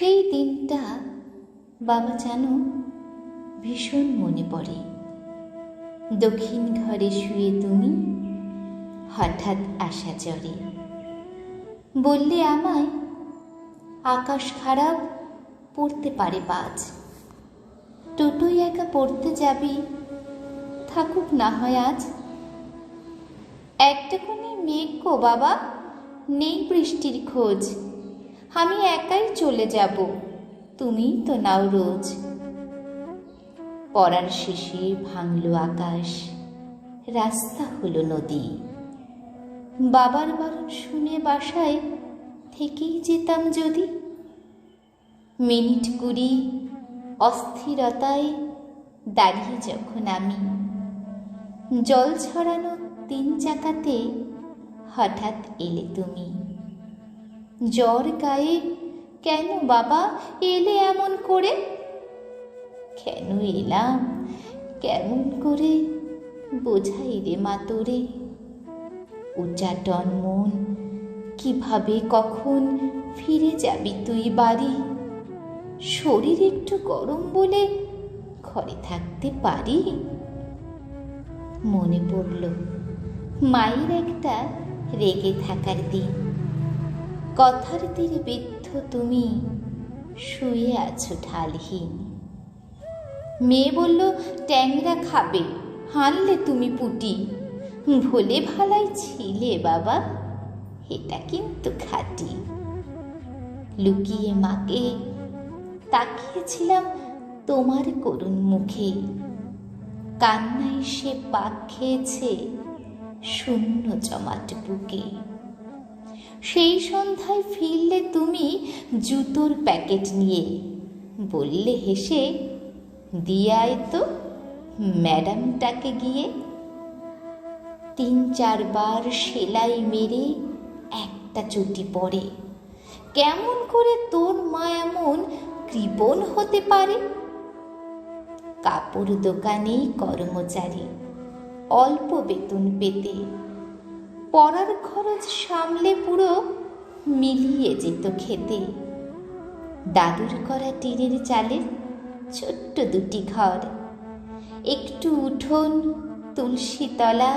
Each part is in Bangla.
সেই দিনটা বাবা জানো ভীষণ মনে পড়ে। দক্ষিণ ঘরে শুয়ে তুমি হঠাৎ আসা জ্বরে বললে আমায়, আকাশ খারাপ, পড়তে পারে বাজ, টোটোই একা পড়তে যাবি, থাকুক না হয় আজ। একটুকুনি মেঘ গো বাবা, নেই বৃষ্টির খোঁজ, আমি একাই চলে যাব, তুমি তো নাও রোজ। পড়ার শেষে ভাঙল আকাশ, রাস্তা হলো নদী, বাবার বারণ শুনে বাসায় থেকেই যেতাম যদি। মিনিট 20 অস্থিরতায় দাঁড়িয়ে যখন আমি, জল ছড়ানো 3 চাকাতে হঠাৎ এলে তুমি। জ্বর গায়ে, কেন বাবা এলে এমন করে? কেন এলাম কেমন করে বোঝাই রে মা তোরে। উচ্চাটন মন, কিভাবে কখন ফিরে যাবি তুই বাড়ি? শরীর একটু গরম বলে ঘরে থাকতে পারি। মনে পড়ল মায়ের একটা রেগে থাকার দিন, কথার তীরে বিদ্ধ তুমি শুয়ে আছো ঢালহীন। মেয়ে বলল ট্যাংরা খাবে, হানলে তুমি পুটি, ভোলে ভালাই ছিলে বাবা, এটা কিন্তু খাঁটি। লুকিয়ে মাকে তাকিয়েছিলাম তোমার করুণ মুখে, কান্নায় সে পাক খেয়েছে শূন্য জমাট বুকে। সেই সন্ধ্যায় ফিরলে তুমি জুতোর প্যাকেট নিয়ে, বললে হেসে, দিয়ে আয় তো ম্যাডামটাকে গিয়ে। 3-4 বার সেলাই মেরে একটা চটি পড়ে, কেমন করে তোর মা এমন কৃপণ হতে পারে? কাপড় দোকানেই কর্মচারী, অল্প বেতন পেতে, পড়ার খরচ সামলে পুরো মিলিয়ে যেত খেতে। দাদুর করা টিনের চালের ছোট্ট 2টি ঘর, একটু উঠোন, তুলসী তলা,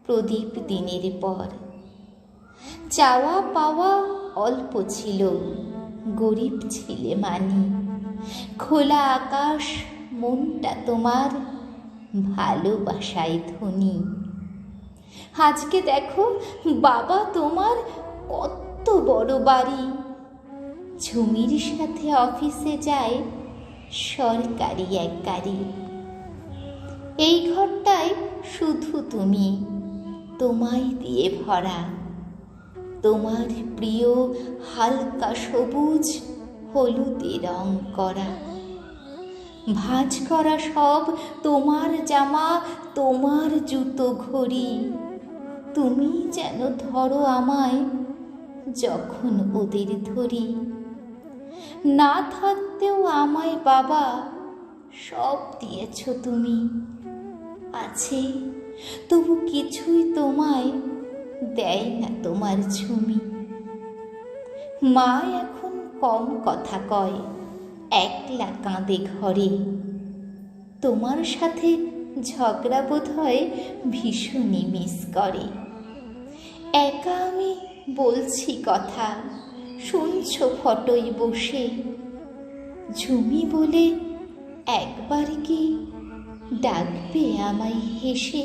প্রদীপ দিনের পর। চাওয়া পাওয়া অল্প ছিল, গরিব ছিলে মানি, খোলা আকাশ মনটা তোমার ভালোবাসায় ধনী। আজকে দেখো বাবা তোমার কত বড় বাড়ি, ঝুমির সাথে অফিসে যায় সরকারি এক গাড়ি। এই ঘরটায় শুধু তুমি, তোমায় দিয়ে ভরা, তোমার প্রিয় হালকা সবুজ হলুদে রং করা। ভাঁজ করা সব তোমার জামা, তোমার জুতো ঘড়ি, তুমি যেন ধরো আমায় যখন ওদের ধরি। না থাকতেও আমায় বাবা সব দিয়েছ তুমি, আছে তবু কিছুই তোমায় দেয় না তোমার ঝুমি। মা এখন কম কথা কয়, একলা কাঁদে ঘরে, তোমার সাথে ঝগড়া বোধ হয় ভীষণই মিস করে। একা আমি বলছি কথা, শুনছো ফটোয় বসে, ঝুমি বলে একবার কি ডাকবে আমায় হেসে?